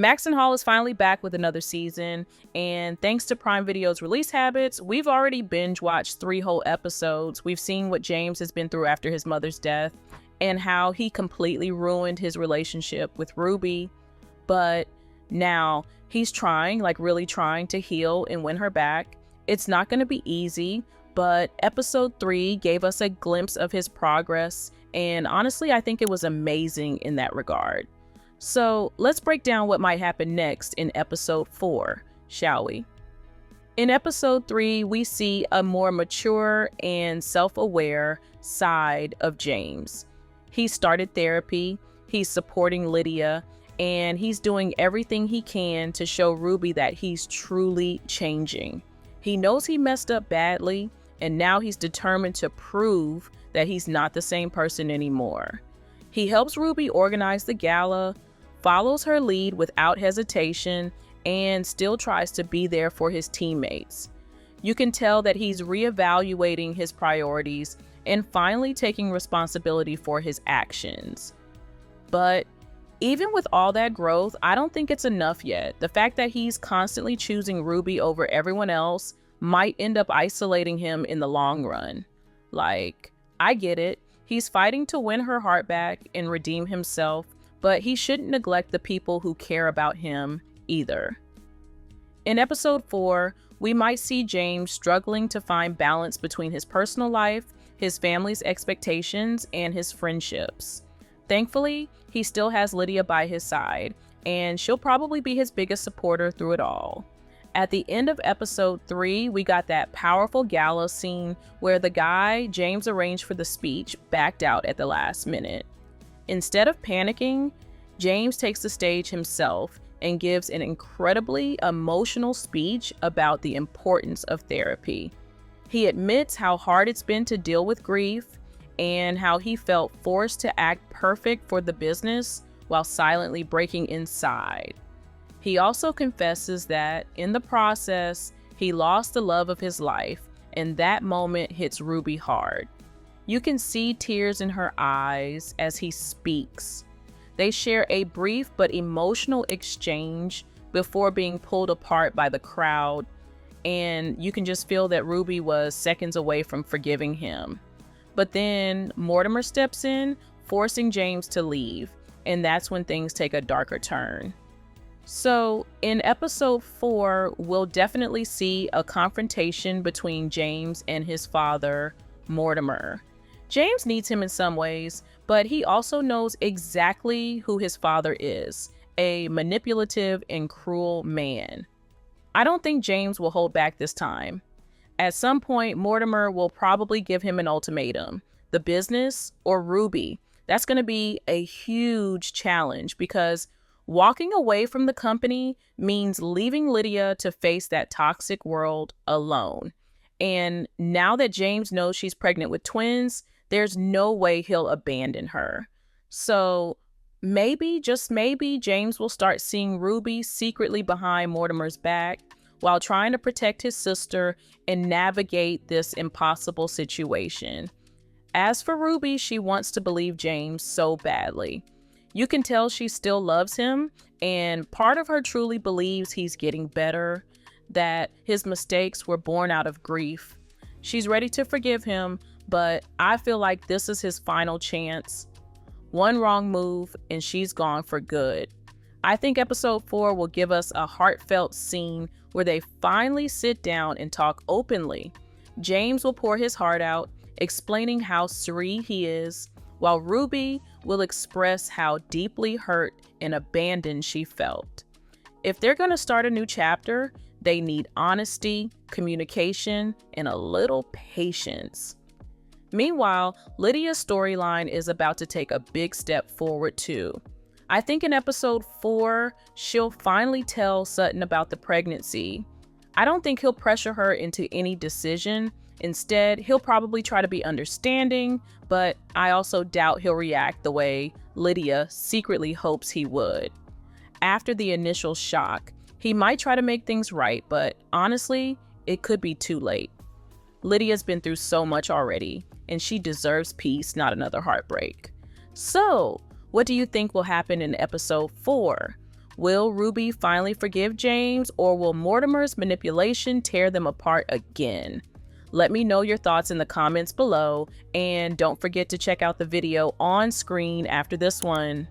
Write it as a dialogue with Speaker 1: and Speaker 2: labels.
Speaker 1: Maxton Hall is finally back with another season, and thanks to Prime Video's release habits, we've already binge-watched 3 whole episodes. We've seen what James has been through after his mother's death, and how he completely ruined his relationship with Ruby. But now he's trying, really trying to heal and win her back. It's not going to be easy, but episode 3 gave us a glimpse of his progress, and honestly, I think it was amazing in that regard. So let's break down what might happen next in episode 4, shall we? In episode 3, we see a more mature and self-aware side of James. He started therapy, he's supporting Lydia, and he's doing everything he can to show Ruby that he's truly changing. He knows he messed up badly, and now he's determined to prove that he's not the same person anymore. He helps Ruby organize the gala, follows her lead without hesitation, and still tries to be there for his teammates. You can tell that he's reevaluating his priorities and finally taking responsibility for his actions. But even with all that growth, I don't think it's enough yet. The fact that he's constantly choosing Ruby over everyone else might end up isolating him in the long run. I get it. He's fighting to win her heart back and redeem himself, but he shouldn't neglect the people who care about him either. In episode 4, we might see James struggling to find balance between his personal life, his family's expectations, and his friendships. Thankfully, he still has Lydia by his side, and she'll probably be his biggest supporter through it all. At the end of episode 3, we got that powerful gala scene where the guy James arranged for the speech backed out at the last minute. Instead of panicking, James takes the stage himself and gives an incredibly emotional speech about the importance of therapy. He admits how hard it's been to deal with grief and how he felt forced to act perfect for the business while silently breaking inside. He also confesses that, in the process, he lost the love of his life, and that moment hits Ruby hard. You can see tears in her eyes as he speaks. They share a brief but emotional exchange before being pulled apart by the crowd, and you can just feel that Ruby was seconds away from forgiving him. But then Mortimer steps in, forcing James to leave, and that's when things take a darker turn. So in episode 4, we'll definitely see a confrontation between James and his father, Mortimer. James needs him in some ways, but he also knows exactly who his father is, a manipulative and cruel man. I don't think James will hold back this time. At some point, Mortimer will probably give him an ultimatum: the business or Ruby. That's going to be a huge challenge because walking away from the company means leaving Lydia to face that toxic world alone. And now that James knows she's pregnant with twins, there's no way he'll abandon her. So maybe, just maybe, James will start seeing Ruby secretly behind Mortimer's back while trying to protect his sister and navigate this impossible situation. As for Ruby, she wants to believe James so badly. You can tell she still loves him, and part of her truly believes he's getting better, that his mistakes were born out of grief. She's ready to forgive him, but I feel like this is his final chance. One wrong move, and she's gone for good. I think episode 4 will give us a heartfelt scene where they finally sit down and talk openly. James will pour his heart out, explaining how sorry he is, while Ruby will express how deeply hurt and abandoned she felt. If they're going to start a new chapter, they need honesty, communication, and a little patience. Meanwhile, Lydia's storyline is about to take a big step forward too. I think in episode 4, she'll finally tell Sutton about the pregnancy. I don't think he'll pressure her into any decision. Instead, he'll probably try to be understanding, but I also doubt he'll react the way Lydia secretly hopes he would. After the initial shock, he might try to make things right, but honestly, it could be too late. Lydia's been through so much already, and she deserves peace, not another heartbreak. So, what do you think will happen in episode 4? Will Ruby finally forgive James, or will Mortimer's manipulation tear them apart again? Let me know your thoughts in the comments below, and don't forget to check out the video on screen after this one.